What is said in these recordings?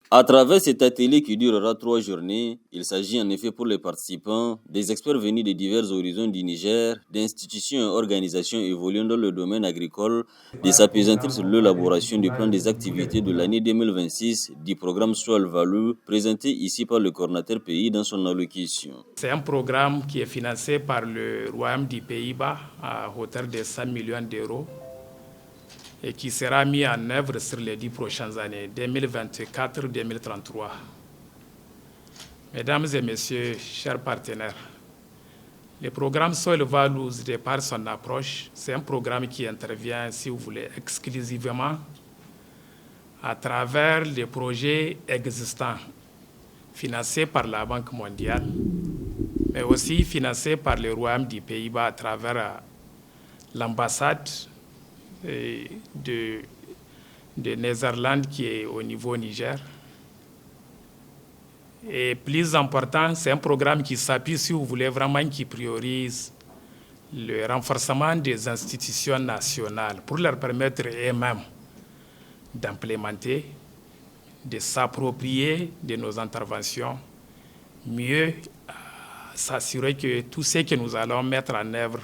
À travers cet atelier qui durera 3 journées, il s'agit en effet pour les participants des experts venus de divers horizons du Niger, d'institutions et organisations évoluant dans le domaine agricole, de s'appesantir sur l'élaboration du plan des activités de l'année 2026 du programme Soil Value, présenté ici par le coordinateur pays dans son allocution. C'est un programme qui est financé par le Royaume des Pays-Bas à hauteur de 100 millions d'euros et qui sera mis en œuvre sur les 10 prochaines années, 2024-2033. Mesdames et messieurs, chers partenaires, le programme Soil Values, de par son approche, c'est un programme qui intervient, si vous voulez, exclusivement à travers les projets existants financés par la Banque mondiale, mais aussi financés par le Royaume des Pays-Bas à travers l'ambassade de Netherlands qui est au niveau Niger. Et plus important, c'est un programme qui s'appuie, si vous voulez, vraiment qui priorise le renforcement des institutions nationales pour leur permettre eux-mêmes d'implémenter, de s'approprier de nos interventions, mieux s'assurer que tout ce que nous allons mettre en œuvre,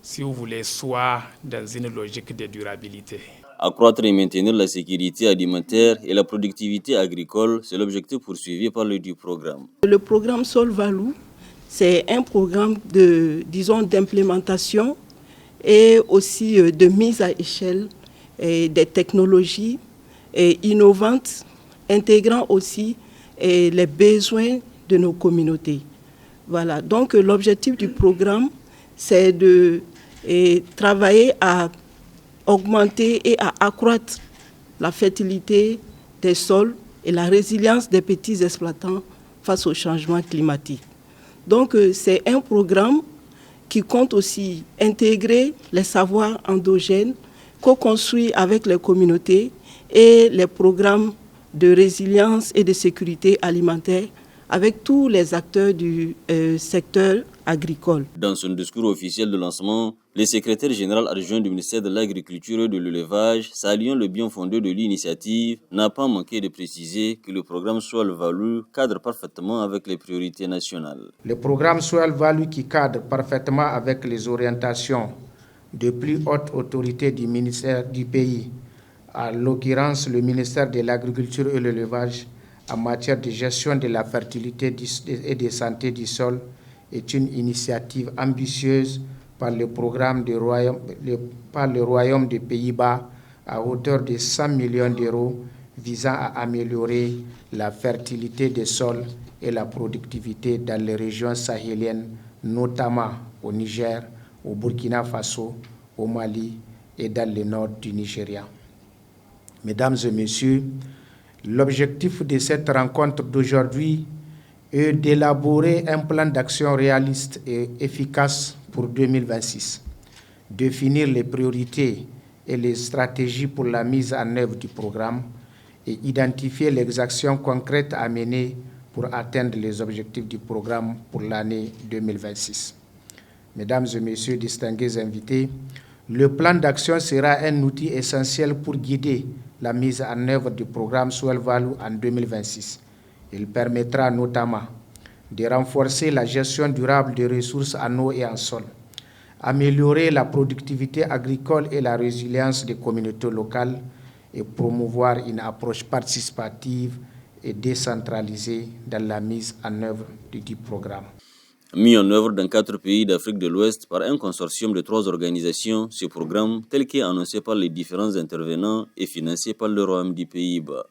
si vous voulez, soit dans une logique de durabilité. Accroître et maintenir la sécurité alimentaire et la productivité agricole, c'est l'objectif poursuivi par le programme. Le programme Soil Value, c'est un programme d'implémentation et aussi de mise à échelle des technologies innovantes, intégrant aussi les besoins de nos communautés. Voilà. Donc l'objectif du programme, c'est de travailler à augmenter et à accroître la fertilité des sols et la résilience des petits exploitants face au changement climatique. Donc c'est un programme qui compte aussi intégrer les savoirs endogènes co-construits avec les communautés et les programmes de résilience et de sécurité alimentaire avec tous les acteurs du secteur agricole. Dans son discours officiel de lancement, le secrétaire général adjoint du ministère de l'Agriculture et de l'Élevage, saluant le bien fondé de l'initiative, n'a pas manqué de préciser que le programme Soil Value cadre parfaitement avec les priorités nationales. Le programme Soil Value qui cadre parfaitement avec les orientations de plus hautes autorités du ministère du pays, à l'occurrence le ministère de l'Agriculture et de l'Élevage, en matière de gestion de la fertilité et de santé du sol, est une initiative ambitieuse par le programme par le Royaume des Pays-Bas à hauteur de 100 millions d'euros visant à améliorer la fertilité des sols et la productivité dans les régions sahéliennes, notamment au Niger, au Burkina Faso, au Mali et dans le nord du Nigeria. Mesdames et messieurs, l'objectif de cette rencontre d'aujourd'hui est d'élaborer un plan d'action réaliste et efficace pour 2026, définir les priorités et les stratégies pour la mise en œuvre du programme et identifier les actions concrètes à mener pour atteindre les objectifs du programme pour l'année 2026. Mesdames et messieurs distingués invités, le plan d'action sera un outil essentiel pour guider la mise en œuvre du programme Soil Value en 2026. Il permettra notamment de renforcer la gestion durable des ressources en eau et en sol, améliorer la productivité agricole et la résilience des communautés locales et promouvoir une approche participative et décentralisée dans la mise en œuvre du programme. Mis en œuvre dans 4 pays d'Afrique de l'Ouest par un consortium de 3 organisations, ce programme, tel qu'est annoncé par les différents intervenants, est financé par le Royaume des Pays-Bas.